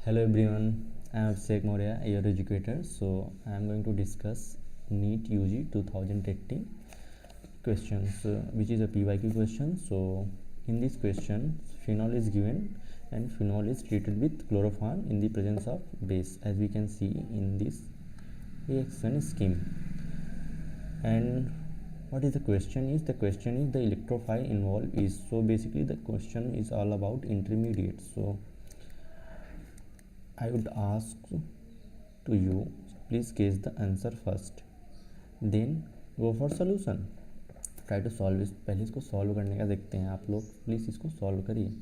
Hello everyone, I am Abhishek Maurya, your educator. So I am going to discuss NEET UG 2018 questions, which is a PYQ question. So in this question, phenol is given and phenol is treated with chloroform in the presence of base, as we can see in this reaction scheme. And what is the question is? The question is the electrophile involved is. So basically the question is all about intermediate. So I would ask to you, please guess the answer first, then go for solution. Try to solve इस, पहले इसको solve करने का देखते हैं। आप लोग please इसको सॉल्व करिए,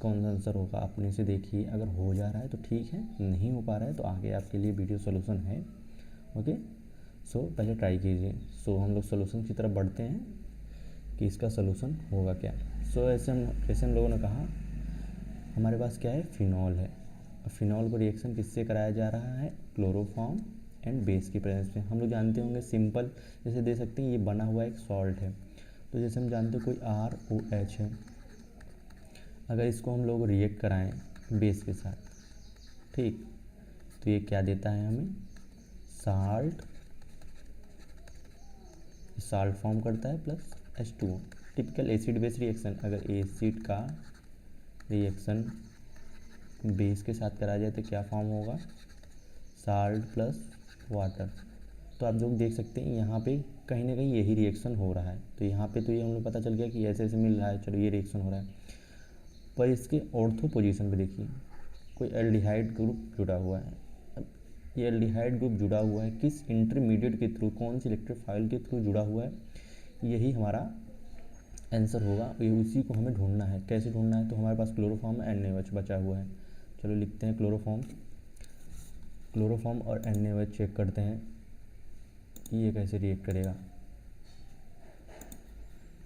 कौन सा आंसर होगा अपने से देखिए। अगर हो जा रहा है तो ठीक है, नहीं हो पा रहा है तो आगे आपके लिए वीडियो सॉल्यूशन है। ओके, सो पहले ट्राई कीजिए। सो हम लोग सॉल्यूशन की तरफ बढ़ते हैं कि इसका सॉल्यूशन होगा क्या। सो ऐसे हम लोगों ने कहा हमारे पास क्या है, फिनॉल है। फिनॉल को रिएक्शन किससे कराया जा रहा है, क्लोरोफॉर्म एंड बेस की प्रेजेंस में। हम लोग जानते होंगे सिंपल, जैसे दे सकते हैं ये बना हुआ एक सॉल्ट है, तो जैसे हम जानते हैं कोई ROH है, अगर इसको हम लोग रिएक्ट कराएं बेस के साथ, ठीक, तो ये क्या देता है हमें, साल्ट, साल्ट फॉर्म करता है plus H2O। Typical acid base reaction, अगर एसिड का रिएक्शन बेस के साथ करा जाए तो क्या फॉर्म होगा, साल्ट प्लस वाटर। तो आप लोग देख सकते हैं यहाँ पे कहीं ना कहीं यही रिएक्शन हो रहा है। तो यहाँ पे तो ये हम लोग पता चल गया कि ऐसे ऐसे मिल रहा है, चलो ये रिएक्शन हो रहा है। पर इसके ऑर्थो पोजीशन पे देखिए, कोई एल्डिहाइड ग्रुप जुड़ा हुआ है। अब ये एल्डिहाइड ग्रुप जुड़ा हुआ है किस इंटरमीडिएट के थ्रू, कौन सी इलेक्ट्रोफाइल के थ्रू जुड़ा हुआ है, यही हमारा आंसर होगा। ये उसी को हमें ढूंढना है। कैसे ढूंढना है, तो हमारे पास क्लोरोफॉर्म एंड NaOH बचा हुआ है। चलो लिखते हैं क्लोरोफॉर्म और NaOH चेक करते हैं कि ये कैसे रिएक्ट करेगा।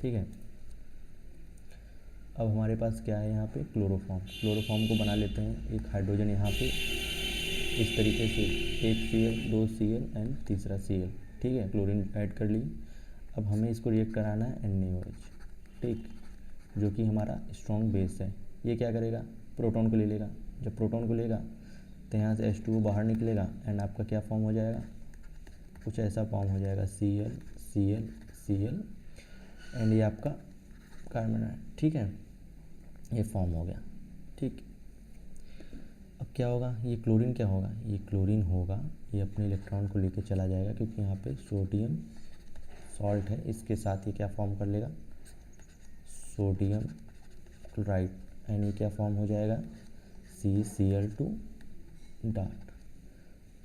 ठीक है, अब हमारे पास क्या है यहाँ पे, क्लोरोफॉर्म को बना लेते हैं। एक हाइड्रोजन यहाँ पे इस तरीके से, एक Cl, 2 Cl एंड तीसरा Cl, ठीक है, क्लोरीन ऐड कर ली। अब हमें इसको रिएक्ट कराना है NaOH, ठीक, जो कि हमारा स्ट्रॉन्ग बेस है। ये क्या करेगा, प्रोटॉन को ले लेगा। जब प्रोटॉन को लेगा तो यहाँ से H2O बाहर निकलेगा एंड आपका क्या फॉर्म हो जाएगा, कुछ ऐसा फॉर्म हो जाएगा, Cl Cl Cl एंड ये आपका कार्बन है। ठीक है, ये फॉर्म हो गया। ठीक, अब क्या होगा, ये क्लोरीन क्या होगा, ये क्लोरीन होगा, ये अपने इलेक्ट्रॉन को लेके चला जाएगा क्योंकि यहाँ पे सोडियम सॉल्ट है, इसके साथ ये क्या फॉर्म कर लेगा, सोडियम क्लोराइड, एंड ये क्या फॉर्म हो जाएगा, CCl2 डॉट।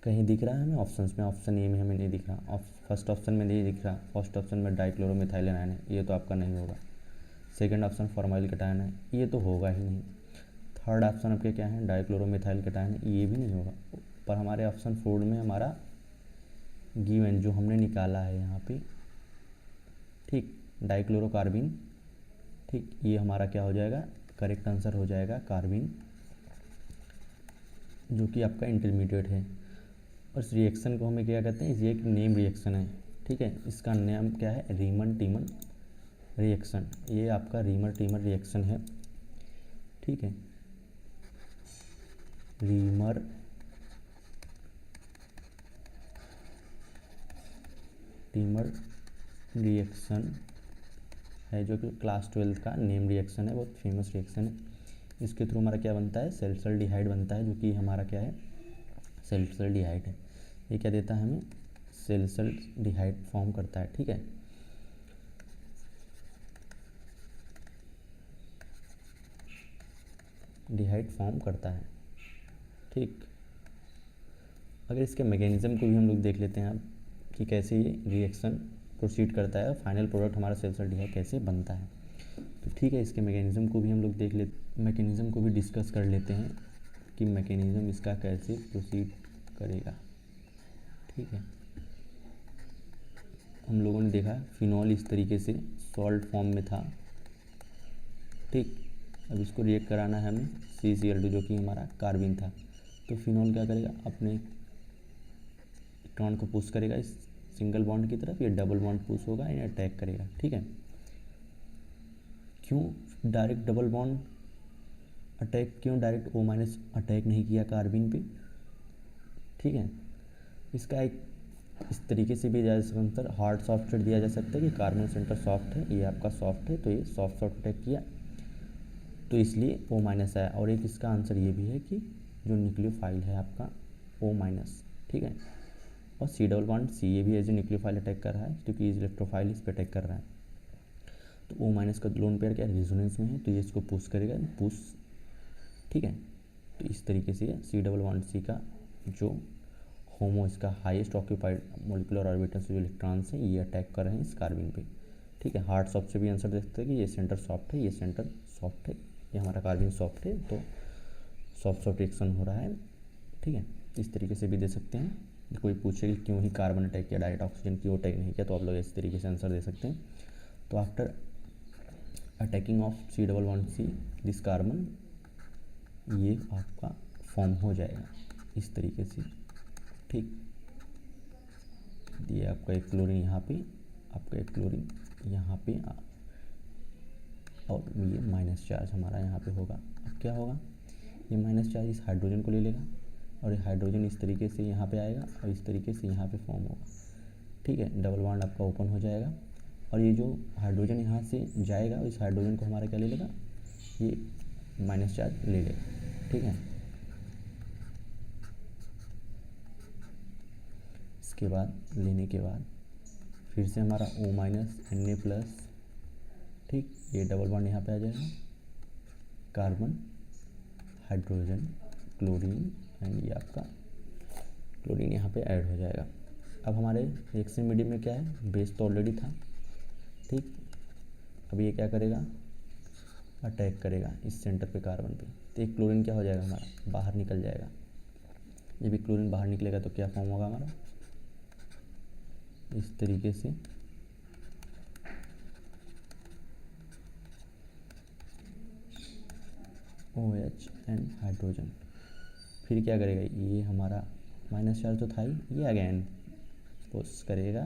कहीं दिख रहा है हमें ऑप्शंस में, ऑप्शन ए में हमें नहीं दिख रहा, फर्स्ट ऑप्शन में नहीं दिख रहा। फर्स्ट ऑप्शन में डाइक्लोरोमिथाइल आयन है, ये तो आपका नहीं होगा। सेकंड ऑप्शन फॉर्माइल कटायन है, ये तो होगा ही नहीं। थर्ड ऑप्शन आपके क्या है, डाइक्लोरोमिथाइल कटायन, ये भी नहीं होगा। पर हमारे ऑप्शन 4 में हमारा गिवन जो हमने निकाला है यहाँ पे, ठीक, डाइक्लोरोकार्बिन, ठीक, ये हमारा क्या हो जाएगा, करेक्ट आंसर हो जाएगा कार्बिन, जो कि आपका इंटरमीडिएट है। और इस रिएक्शन को हमें क्या कहते हैं, ये एक नेम रिएक्शन है। ठीक है, इसका नाम क्या है, रीमन टीमन रिएक्शन। ये आपका रीमन टीमर रिएक्शन है। ठीक है, रीमर टीमर रिएक्शन है, जो कि क्लास 12 का नेम रिएक्शन है, बहुत फेमस रिएक्शन है। इसके थ्रू हमारा क्या बनता है, सेल्सल्डिहाइड बनता है, जो कि हमारा क्या है, सेल्सल्डिहाइड है। ये क्या देता है हमें, सेल्सल्डिहाइड फॉर्म करता है। ठीक है, डिहाइड फॉर्म करता है। ठीक, अगर इसके मैकेनिज्म को भी हम लोग देख लेते हैं अब कि कैसे ये रिएक्शन प्रोसीड करता है, फाइनल प्रोडक्ट हमारा सेल्सल्डिहाइड कैसे बनता है। तो ठीक है, इसके मैकेनिज्म को भी हम लोग देख लेते, मैकेनिज्म को भी डिस्कस कर लेते हैं कि मैकेनिज्म इसका कैसे प्रोसीड करेगा। ठीक है, हम लोगों ने देखा फिनॉल इस तरीके से सॉल्ट फॉर्म में था। ठीक, अब इसको रिएक्ट कराना है हमें CCl2, जो कि हमारा कार्बिन था। तो फिनॉल क्या करेगा, अपने इलेक्ट्रॉन को पुश करेगा इस सिंगल बॉन्ड की तरफ, ये डबल बॉन्ड पुश होगा, या अटैक करेगा। ठीक है, क्यों डायरेक्ट डबल बॉन्ड अटैक क्यों डायरेक्ट O माइनस अटैक नहीं किया कार्बिन पे, ठीक है। इसका एक इस तरीके से भी जा सकता है, हार्ड सॉफ्टवेयर दिया जा सकता है कि कार्बन सेंटर सॉफ्ट है, ये आपका सॉफ्ट है, तो ये सॉफ्ट अटैक किया तो इसलिए O माइनस आया। और एक इसका आंसर ये भी है कि जो न्यूक्लियोफाइल है आपका O माइनस, ठीक है, और C डबल बॉन्ड C ये भी एज ए न्यूक्लियोफाइल अटैक कर रहा है क्योंकि इस इलेक्ट्रोफाइल इस पर अटैक कर रहा है। तो O माइनस का लोन पेयर क्या रेजोनेंस में है, तो ये इसको पुश करेगा, पुश, ठीक है। तो इस तरीके से C डबल बॉन्ड C का जो होमो इसका हाईएस्ट ऑक्यूपाइड मोलिकुलर ऑर्बिटल से जो इलेक्ट्रॉन्स हैं ये अटैक कर रहे हैं इस कार्बिन पे, ठीक है। हार्ड सॉफ्ट से भी आंसर दे सकते हैं कि ये सेंटर सॉफ्ट है, ये सेंटर सॉफ्ट है, ये हमारा कार्बिन सॉफ्ट है, तो सॉफ्ट रिएक्शन हो रहा है, ठीक है। इस तरीके से भी दे सकते हैं। कोई पूछे कि क्यों ही कार्बन अटैक किया, डायरेक्ट ऑक्सीजन क्यों अटैक नहीं किया, तो आप लोग इस तरीके से आंसर दे सकते हैं। तो after attacking of C double bond C this carbon, ये आपका फॉर्म हो जाएगा इस तरीके से, ठीक। ये आपका एक क्लोरीन यहाँ पे, आपका एक क्लोरीन यहाँ पे, और ये माइनस चार्ज हमारा यहाँ पे होगा। अब क्या होगा, ये माइनस चार्ज इस हाइड्रोजन को ले लेगा और ये हाइड्रोजन इस तरीके से यहाँ पे आएगा और इस तरीके से यहाँ पे फॉर्म होगा, ठीक है। डबल बॉन्ड आपका ओपन हो जाएगा और ये जो हाइड्रोजन यहाँ से जाएगा इस हाइड्रोजन को हमारा क्या ले लेगा, ये माइनस चार्ज ले लेगा, ठीक है। इसके बाद लेने के बाद फिर से हमारा O माइनस Na प्लस, ठीक, ये डबल बॉन्ड यहाँ पे आ जाएगा, कार्बन, हाइड्रोजन, क्लोरीन एंड ये आपका क्लोरीन यहाँ पे ऐड हो जाएगा। अब हमारे रिएक्शन मीडियम में क्या है, बेस तो ऑलरेडी था, ठीक। अब ये क्या करेगा, अटैक करेगा इस सेंटर पे कार्बन पे, तो एक क्लोरीन क्या हो जाएगा हमारा, बाहर निकल जाएगा। जब भी क्लोरीन बाहर निकलेगा तो क्या फॉर्म होगा हमारा, इस तरीके से OH एंड हाइड्रोजन। फिर क्या करेगा, ये हमारा माइनस चार्ज तो था ही, ये अगेन पुश करेगा,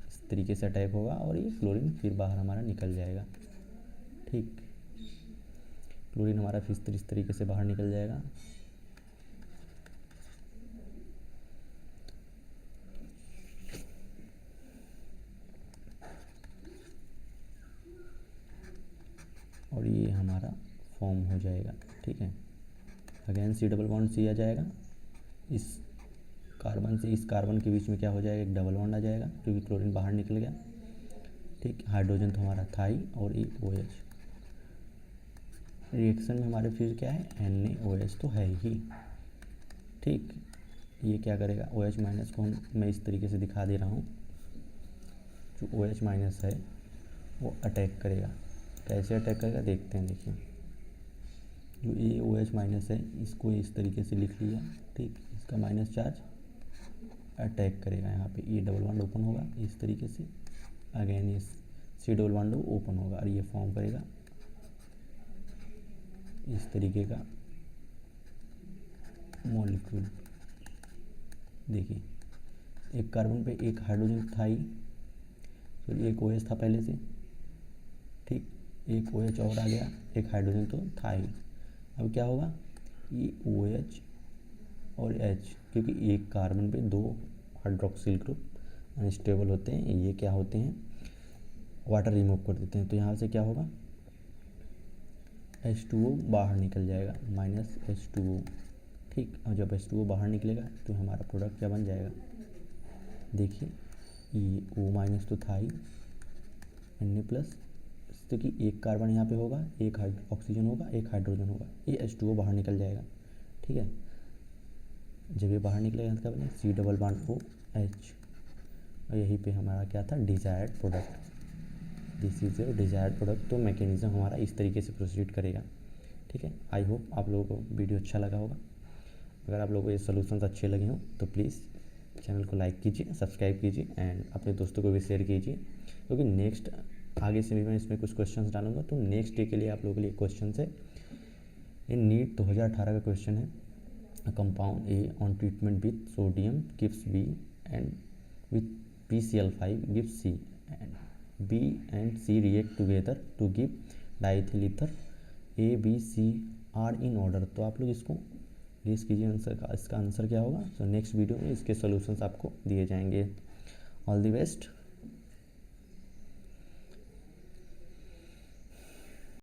इस तरीके से अटैक होगा और ये क्लोरीन फिर बाहर हमारा निकल जाएगा, ठीक। क्लोरीन हमारा फिर इस तरीके से बाहर निकल जाएगा, और ये हमारा फॉर्म हो जाएगा, ठीक है। Again C double bond C आ जाएगा, इस कार्बन से इस कार्बन के बीच में क्या हो जाएगा, एक डबल बॉन्ड आ जाएगा क्योंकि क्लोरीन बाहर निकल गया, ठीक। हाइड्रोजन तो हमारा था ही और एक OH। रिएक्शन में हमारे फिर क्या है, NaOH तो है ही, ठीक। ये क्या करेगा, OH माइनस को मैं इस तरीके से दिखा दे रहा हूँ, जो OH माइनस है वो अटैक करेगा। कैसे अटैक करेगा देखते हैं, देखिए जो ये OH माइनस है इसको इस तरीके से लिख लिया, ठीक। इसका माइनस चार्ज अटैक करेगा यहाँ पे, ये डबल बॉन्ड ओपन होगा इस तरीके से, अगेन ये C डबल बॉन्ड ओपन होगा और ये फॉर्म करेगा इस तरीके का मॉलिक्यूल। देखिए एक कार्बन पे एक हाइड्रोजन था ही, तो एक OH था पहले से, ठीक। एक OH और आ गया, एक हाइड्रोजन तो था ही। अब क्या होगा, ये OH और H, क्योंकि एक कार्बन पे दो हाइड्रोक्सिल ग्रुप अनस्टेबल होते हैं, ये क्या होते हैं, वाटर रिमूव कर देते हैं, तो यहाँ से क्या होगा, H2O बाहर निकल जाएगा, माइनस H2O, ठीक। और जब H2O बाहर निकलेगा तो हमारा प्रोडक्ट क्या बन जाएगा, देखिए ये O माइनस तो था ही, Na प्लस, क्योंकि एक कार्बन यहाँ पे होगा, एक ऑक्सीजन होगा, एक हाइड्रोजन होगा, ये H2O बाहर निकल जाएगा, ठीक है। जब ये बाहर निकलेगा इसका बनेगा C डबल बॉन्ड OH, और यहीं पे हमारा क्या था, desired product, this is your desired product. तो मैकेनिज्म हमारा इस तरीके से प्रोसीड करेगा, ठीक है। आई होप आप लोगों को वीडियो अच्छा लगा होगा। अगर आप लोगों को ये सॉल्यूशंस अच्छे लगे हों तो प्लीज़ चैनल को लाइक कीजिए, सब्सक्राइब कीजिए एंड अपने दोस्तों को भी शेयर कीजिए, क्योंकि नेक्स्ट आगे से भी मैं इसमें कुछ क्वेश्चंस डालूंगा, तो नेक्स्ट डे के लिए आप लोगों के लिए क्वेश्चन है, ये नीट 2018 का क्वेश्चन है। Compound A on treatment with sodium gives B and with PCl5 gives C and B and C react together to give diethyl ether, A, B, C are in order. तो आप लोग इसको guess कीजिए answer का, इसका answer क्या होगा। तो नेक्स्ट वीडियो में इसके सॉल्यूशंस आपको दिए जाएंगे। All the best.